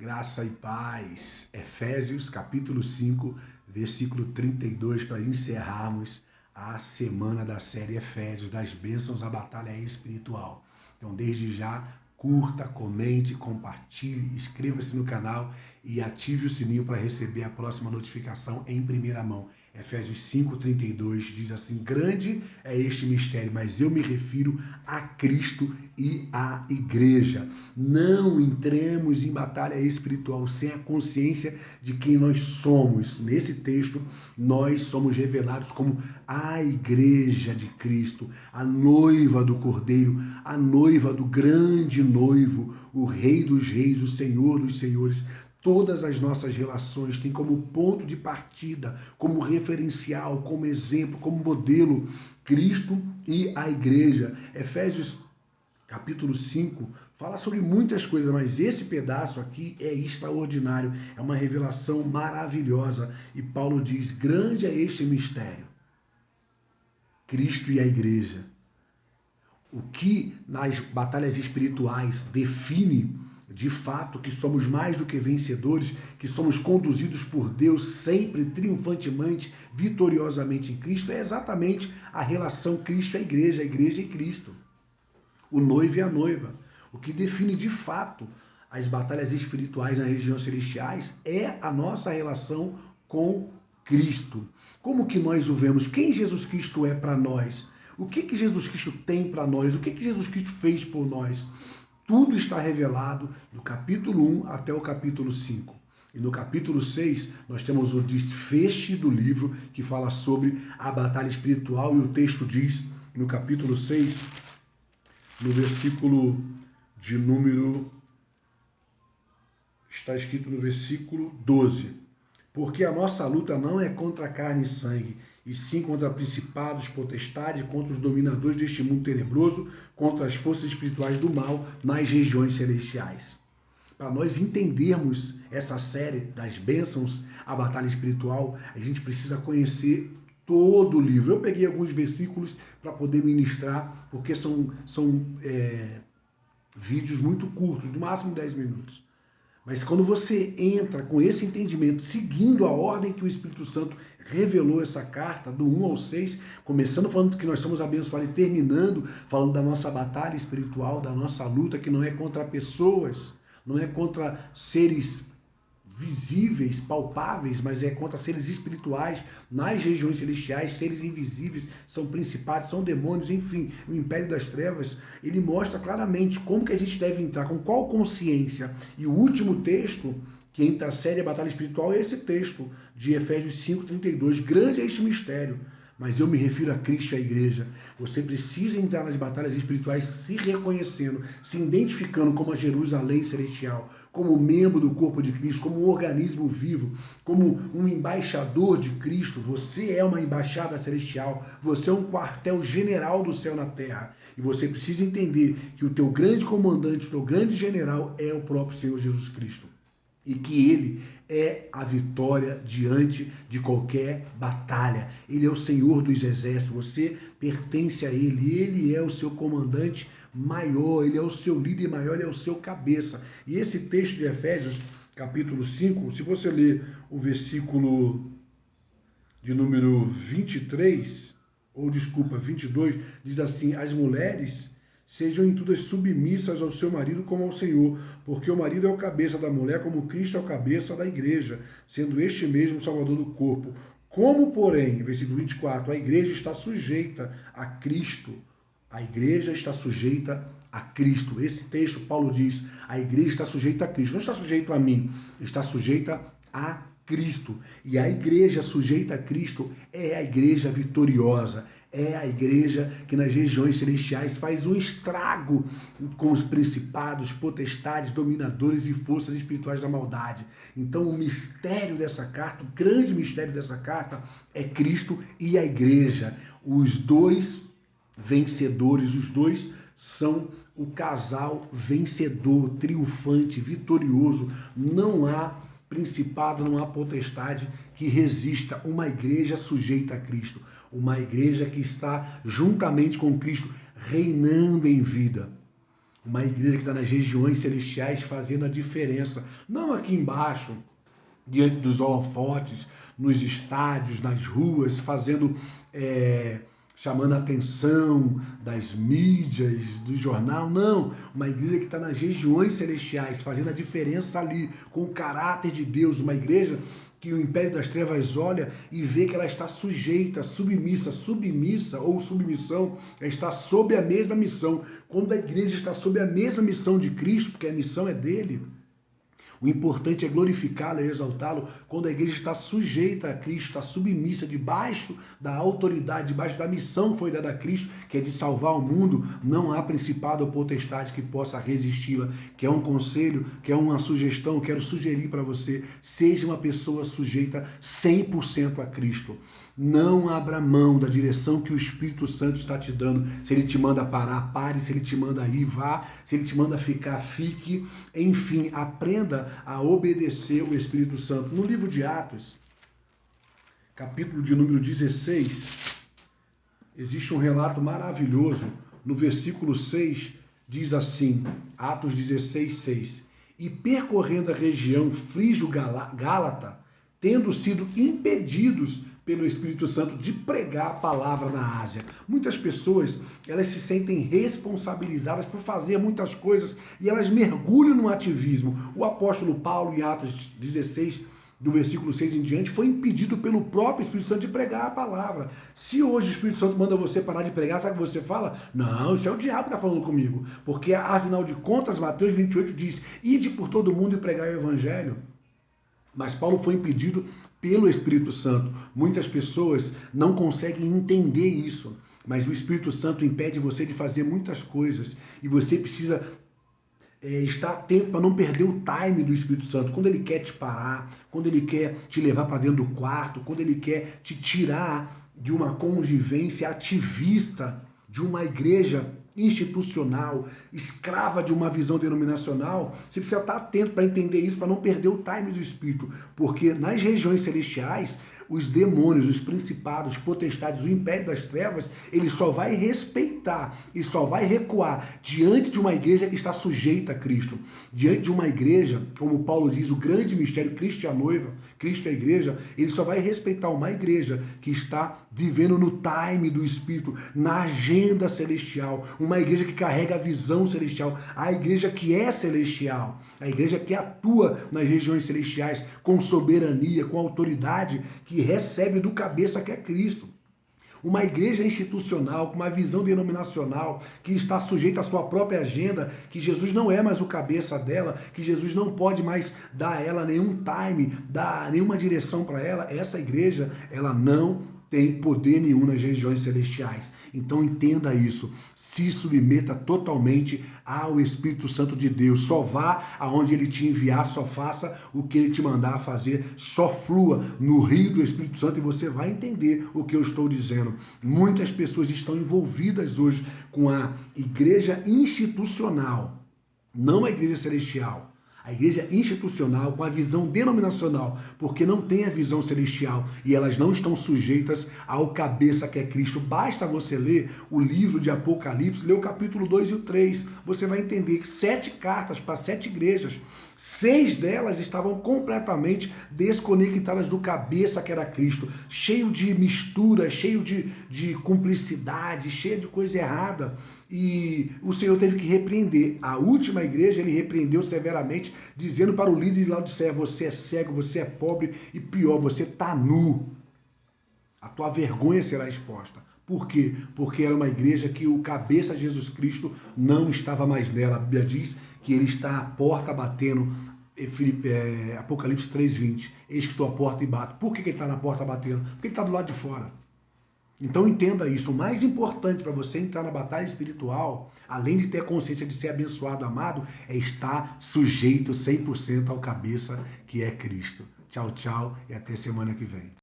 Graça e paz. Efésios capítulo 5, versículo 32, para encerrarmos a semana da série Efésios, das bênçãos à batalha espiritual. Então, desde já, curta, comente, compartilhe, inscreva-se no canal e ative o sininho para receber a próxima notificação em primeira mão. Efésios 5,32 diz assim: grande é este mistério, mas eu me refiro a Cristo e à igreja. Não entremos em batalha espiritual sem a consciência de quem nós somos. Nesse texto, nós somos revelados como a igreja de Cristo, a noiva do Cordeiro, a noiva do grande noivo, o Rei dos Reis, o Senhor dos Senhores. Todas as nossas relações têm como ponto de partida, como referencial, como exemplo, como modelo, Cristo e a igreja. Efésios capítulo 5 fala sobre muitas coisas, mas esse pedaço aqui é extraordinário, é uma revelação maravilhosa. E Paulo diz: grande é este mistério, Cristo e a igreja. O que nas batalhas espirituais define de fato que somos mais do que vencedores, que somos conduzidos por Deus sempre triunfantemente, vitoriosamente em Cristo, é exatamente a relação Cristo e a igreja e Cristo, o noivo e a noiva. O que define de fato as batalhas espirituais nas regiões celestiais é a nossa relação com Cristo. Como que nós o vemos? Quem Jesus Cristo é para nós? O que Jesus Cristo tem para nós? O que Jesus Cristo fez por nós? Tudo está revelado do capítulo 1 até o capítulo 5. E no capítulo 6, nós temos o desfecho do livro, que fala sobre a batalha espiritual, e o texto diz, no capítulo 6, no versículo de número... está escrito no versículo 12. Porque a nossa luta não é contra carne e sangue, e sim contra principados, potestades, contra os dominadores deste mundo tenebroso, contra as forças espirituais do mal nas regiões celestiais. Para nós entendermos essa série das bênçãos à batalha espiritual, a gente precisa conhecer todo o livro. Eu peguei alguns versículos para poder ministrar, porque são vídeos muito curtos, no máximo 10 minutos. Mas quando você entra com esse entendimento, seguindo a ordem que o Espírito Santo revelou essa carta, do 1 ao 6, começando falando que nós somos abençoados e terminando falando da nossa batalha espiritual, da nossa luta, que não é contra pessoas, não é contra seres visíveis, palpáveis, mas é contra seres espirituais nas regiões celestiais, seres invisíveis, são principados, são demônios, enfim, o império das trevas. Ele mostra claramente como que a gente deve entrar, com qual consciência. E o último texto que entra a série a batalha espiritual é esse texto de Efésios 5:32. Grande é este mistério, mas eu me refiro a Cristo e à igreja. Você precisa entrar nas batalhas espirituais se reconhecendo, se identificando como a Jerusalém celestial, como membro do corpo de Cristo, como um organismo vivo, como um embaixador de Cristo. Você é uma embaixada celestial, você é um quartel-general do céu na terra. E você precisa entender que o teu grande comandante, o teu grande general é o próprio Senhor Jesus Cristo. E que ele é a vitória diante de qualquer batalha. Ele é o Senhor dos exércitos, você pertence a ele é o seu comandante maior, ele é o seu líder maior, ele é o seu cabeça. E esse texto de Efésios, capítulo 5, se você ler o versículo de número 22, diz assim: as mulheres sejam em tudo submissas ao seu marido como ao Senhor, porque o marido é o cabeça da mulher, como Cristo é o cabeça da igreja, sendo este mesmo o salvador do corpo. Como, porém, versículo 24, a igreja está sujeita a Cristo. A igreja está sujeita a Cristo. Esse texto, Paulo diz, a igreja está sujeita a Cristo. Não está sujeita a mim, está sujeita a Cristo. E a igreja sujeita a Cristo é a igreja vitoriosa, é a igreja que nas regiões celestiais faz um estrago com os principados, potestades, dominadores e forças espirituais da maldade. Então o mistério dessa carta, o grande mistério dessa carta é Cristo e a igreja. Os dois vencedores, os dois são o casal vencedor, triunfante, vitorioso. Não há principado, não há potestade que resista uma igreja sujeita a Cristo, uma igreja que está juntamente com Cristo reinando em vida. Uma igreja que está nas regiões celestiais fazendo a diferença. Não aqui embaixo, diante dos holofotes, nos estádios, nas ruas, fazendo, chamando a atenção das mídias, do jornal. Não, uma igreja que está nas regiões celestiais, fazendo a diferença ali, com o caráter de Deus. Uma igreja que o império das trevas olha e vê que ela está sujeita, submissa ou submissão, ela está sob a mesma missão. Quando a igreja está sob a mesma missão de Cristo, porque a missão é dele, o importante é glorificá-lo e exaltá-lo quando a igreja está sujeita a Cristo, está submissa, debaixo da autoridade, debaixo da missão que foi dada a Cristo, que é de salvar o mundo. Não há principado ou potestade que possa resisti-la. Que é um conselho, que é uma sugestão, quero sugerir para você, seja uma pessoa sujeita 100% a Cristo. Não abra mão da direção que o Espírito Santo está te dando. Se ele te manda parar, pare. Se ele te manda ir, vá. Se ele te manda ficar, fique. Enfim, aprenda a obedecer o Espírito Santo. No livro de Atos, capítulo de número 16, existe um relato maravilhoso. No versículo 6, diz assim, Atos 16, 6. E percorrendo a região frígio-gálata, tendo sido impedidos pelo Espírito Santo de pregar a palavra na Ásia. Muitas pessoas, elas se sentem responsabilizadas por fazer muitas coisas e elas mergulham no ativismo. O apóstolo Paulo, em Atos 16, do versículo 6 em diante, foi impedido pelo próprio Espírito Santo de pregar a palavra. Se hoje o Espírito Santo manda você parar de pregar, sabe o que você fala? Não, isso é o diabo que está falando comigo. Porque, afinal de contas, Mateus 28 diz, ide por todo mundo e pregar o evangelho. Mas Paulo foi impedido pelo Espírito Santo. Muitas pessoas não conseguem entender isso, mas o Espírito Santo impede você de fazer muitas coisas e você precisa estar atento para não perder o time do Espírito Santo. Quando ele quer te parar, quando ele quer te levar para dentro do quarto, quando ele quer te tirar de uma convivência ativista, de uma igreja institucional, escrava de uma visão denominacional, você precisa estar atento para entender isso, para não perder o time do Espírito, porque nas regiões celestiais, os demônios, os principados, os potestades, o império das trevas, ele só vai respeitar e só vai recuar diante de uma igreja que está sujeita a Cristo. Diante de uma igreja, como Paulo diz, o grande mistério, Cristo é a noiva, Cristo é a igreja, ele só vai respeitar uma igreja que está vivendo no time do Espírito, na agenda celestial, uma igreja que carrega a visão celestial, a igreja que é celestial, a igreja que atua nas regiões celestiais com soberania, com autoridade, que recebe do cabeça que é Cristo. Uma igreja institucional, com uma visão denominacional, que está sujeita à sua própria agenda, que Jesus não é mais o cabeça dela, que Jesus não pode mais dar a ela nenhum time, dar nenhuma direção para ela, essa igreja, ela não tem poder nenhum nas regiões celestiais. Então entenda isso, se submeta totalmente ao Espírito Santo de Deus, só vá aonde ele te enviar, só faça o que ele te mandar fazer, só flua no rio do Espírito Santo e você vai entender o que eu estou dizendo. Muitas pessoas estão envolvidas hoje com a igreja institucional, não a igreja celestial. A igreja institucional com a visão denominacional, porque não tem a visão celestial e elas não estão sujeitas ao cabeça que é Cristo. Basta você ler o livro de Apocalipse, ler o capítulo 2 e o 3, você vai entender que 7 cartas para 7 igrejas, 6 delas estavam completamente desconectadas do cabeça que era Cristo, cheio de mistura, cheio de cumplicidade, cheio de coisa errada. E o Senhor teve que repreender. A última igreja, ele repreendeu severamente, dizendo para o líder de Laodiceia, você é cego, você é pobre e pior, você está nu. A tua vergonha será exposta. Por quê? Porque era uma igreja que o cabeça Jesus Cristo não estava mais nela. A Bíblia diz que ele está à porta batendo. Apocalipse 3:20. Eis que estou à porta e bato. Por que ele está na porta batendo? Porque ele está do lado de fora. Então entenda isso, o mais importante para você entrar na batalha espiritual, além de ter a consciência de ser abençoado, amado, é estar sujeito 100% ao cabeça que é Cristo. Tchau, tchau e até semana que vem.